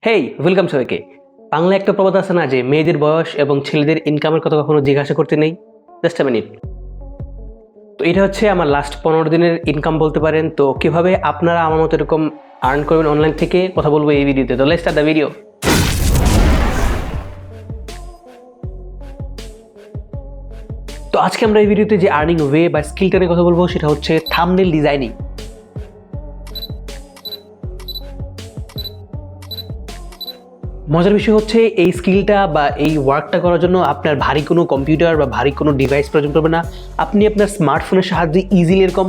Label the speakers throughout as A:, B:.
A: হেই welcome সবাইকে। বাংলা একটা প্রবাদ আছে না যে মেয়েদের বয়স এবং ছেলেদের ইনকামের কথা কখনো জিজ্ঞাসা করতে নেই। Just a minute. তো এটা হচ্ছে আমার লাস্ট 15 দিনের ইনকাম বলতে পারেন। তো কিভাবে আপনারা আমার মতো এরকম আর্ন করবেন অনলাইন থেকে কথা বলবো এই ভিডিওতে। তো লেটস স্টার্ট দ্য ভিডিও। তো আজকে আমরা এই ভিডিওতে যে আর্নিং ওয়ে বা স্কিলটা নিয়ে কথা বলবো সেটা হচ্ছে থাম্বনেল ডিজাইনিং। মজার বিষয় হচ্ছে এই স্কিলটা বা এই ওয়ার্কটা করার জন্য আপনার ভারী কোনো কম্পিউটার বা ভারী কোনো ডিভাইস প্রয়োজন পড়বে না। আপনি আপনার স্মার্টফোনের সাহায্যে ইজিলি এরকম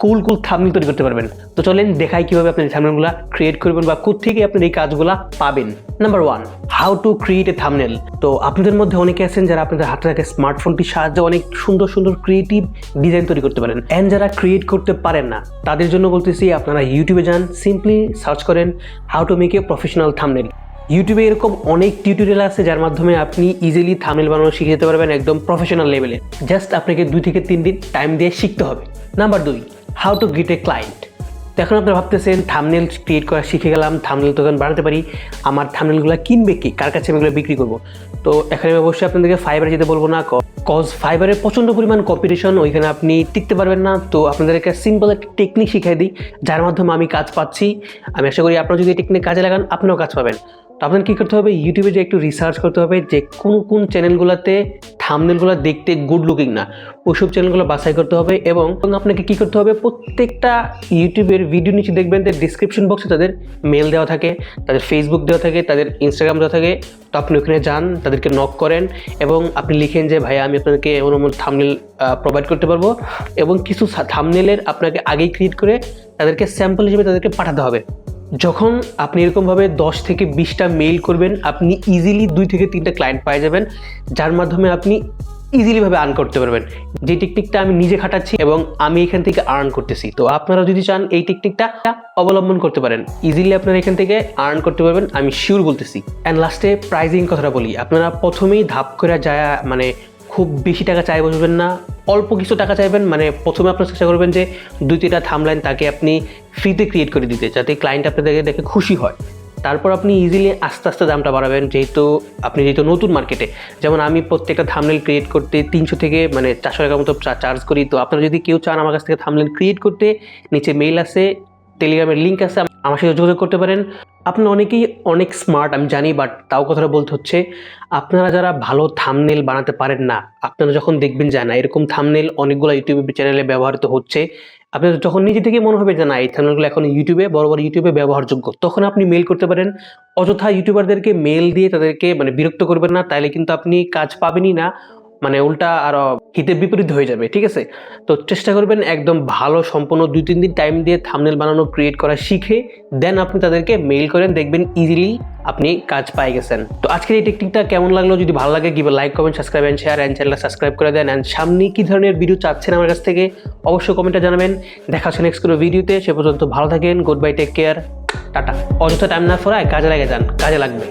A: কুল থাম্বনেল তৈরি করতে পারবেন। তো চলেন দেখাই কীভাবে আপনি থাম্বনেলগুলো ক্রিয়েট করবেন বা কোত্থেকে আপনি এই কাজগুলো পাবেন। Number 1, how to create a thumbnail. তো আপনাদের মধ্যে অনেকে আছেন যারা আপনাদের হাতে থাকে স্মার্টফোনটির সাহায্যে অনেক সুন্দর সুন্দর ক্রিয়েটিভ ডিজাইন তৈরি করতে পারেন। অ্যান্ড যারা ক্রিয়েট করতে পারেন না তাদের জন্য বলতেছি আপনারা ইউটিউবে যান, সিম্পলি সার্চ করেন how to make a professional thumbnail. ইউটিউবে এরকম অনেক টিউটোরিয়াল আছে যার মাধ্যমে আপনি ইজিলি থাম্বনেল বানানো শিখে যেতে পারবেন একদম প্রফেশনাল লেভেলে। জাস্ট আপনাকে 2 থেকে 3 দিন টাইম দিয়ে শিখতে হবে। Number 2, how to get a client. তো এখন আপনারা ভাবতেছেন থাম্বনেল ক্রিয়েট করা শিখে গেলাম, থাম্বনেল তো বানাতে পারি, আমার থাম্বনেলগুলো কিনবে কি, কার কাছে আমি এগুলো বিক্রি করবো। তো এখানে আমি অবশ্যই আপনাদেরকে ফাইবারে যেতে বলবো না, কজ ফাইবারে প্রচণ্ড পরিমাণ কম্পিটিশন, ওইখানে আপনি টিকতে পারবেন না। তো আপনাদেরকে সিম্পল একটা টেকনিক শিখাই দিই যার মাধ্যমে আমি কাজ পাচ্ছি। আমি আশা করি আপনারা যদি এই টেকনিক কাজে লাগান আপনিও কাজ পাবেন। তো আপনাদের কী করতে হবে, ইউটিউবে যে একটু রিসার্চ করতে হবে যে কোন কোন চ্যানেলগুলোতে থাম্বনেলগুলো দেখতে গুড লুকিং না, ওইসব চ্যানেলগুলো বাছাই করতে হবে। এবং আপনাকে কী করতে হবে, প্রত্যেকটা ইউটিউবের ভিডিও নিচে দেখবেন যে ডিসক্রিপশন বক্সে তাদের মেল দেওয়া থাকে, তাদের ফেসবুক দেওয়া থাকে, তাদের ইনস্টাগ্রাম দেওয়া থাকে। তো আপনি ওখানে যান, তাদেরকে নক করেন এবং আপনি লিখেন যে ভাইয়া আমি আপনাদেরকে এমন এমন থাম্বনেল প্রোভাইড করতে পারবো, এবং কিছু থাম্বনেলের আপনাকে আগেই ক্রিয়েট করে তাদেরকে স্যাম্পল হিসেবে তাদেরকে পাঠাতে হবে। যখন আপনি এরকমভাবে 10 থেকে 20টা মেইল করবেন আপনি ইজিলি 2 থেকে 3টা ক্লায়েন্ট পাই যাবেন, যার মাধ্যমে আপনি ইজিলিভাবে আর্ন করতে পারবেন। যে টেকনিকটা আমি নিজে খাটাচ্ছি এবং আমি এখান থেকে আর্ন করতেছি। তো আপনারা যদি চান এই টেকনিকটা অবলম্বন করতে পারেন, ইজিলি আপনারা এখান থেকে আর্ন করতে পারবেন, আমি শিওর বলতেছি। অ্যান্ড লাস্টে প্রাইজিং কথাটা বলি, আপনারা প্রথমেই ধাপ করে যায় মানে খুব বেশি টাকা চাই বসবেন না, অল্প কিছু টাকা চাইবেন। মানে প্রথমে আপনার চেষ্টা করবেন যে 2-3টা থাম্বনেল তাকে আপনি ফ্রিতে ক্রিয়েট করে দিতে, যাতে ক্লায়েন্ট আপনাদেরকে দেখে খুশি হয়। তারপর আপনি ইজিলি আস্তে আস্তে দামটা বাড়াবেন, যেহেতু নতুন মার্কেটে। যেমন আমি প্রত্যেকটা থাম্বনেল ক্রিয়েট করতে 300 থেকে 400 টাকার মতো চার্জ করি। তো আপনারা যদি কেউ চান আমার কাছ থেকে থাম্বনেল ক্রিয়েট করতে, নিচে মেইল আছে, টেলিগ্রামের লিঙ্ক আছে, আমার সাথে যোগাযোগ করতে পারেন। আপনারা অনেকেই অনেক স্মার্ট আমি জানি, বাট তাও কথাটা বলতে হচ্ছে, আপনারা যারা ভালো থাম্বনেল বানাতে পারেন না, আপনারা যখন দেখবেন যে না এরকম থাম্বনেল অনেকগুলো ইউটিউব চ্যানেলে ব্যবহৃত হচ্ছে, আপনাদের যখন নিজে থেকে মনে হবে যে না এই থাম্বনেলগুলো এখন বড় বড় ইউটিউবে ব্যবহারযোগ্য, তখন আপনি মেল করতে পারেন। অযথা ইউটিউবারদেরকে মেল দিয়ে তাদেরকে বিরক্ত করবেন না, তাইলে কিন্তু আপনি কাজ পাবেনই না, উল্টা আরো হিতের বিপরীত হয়ে যাবে। ঠিক আছে, তো চেষ্টা করবেন একদম ভালো সম্পূর্ণ 2-3 দিন টাইম দিয়ে থাম্বনেল বানানো ক্রিয়েট করা শিখে দেন আপনি তাদেরকে মেইল করেন, দেখবেন ইজিলি আপনি কাজ পাই গেছেন। তো আজকের এই টেকনিকটা কেমন লাগলো, যদি ভালো লাগে give like, comment, subscribe and share, and চ্যানেলটা সাবস্ক্রাইব করে দেন। এন্ড সামনে কি ধরনের ভিডিও চাচ্ছেন আমার কাছ থেকে অবশ্যই কমেন্টে জানাবেন। দেখা হচ্ছে নেক্সট কোনো ভিডিওতে, সে পর্যন্ত ভালো থাকেন, goodbye, take care, ta-ta. অযথা টাইম না ফরায় কাজে লাগে যান, কাজে লাগবে।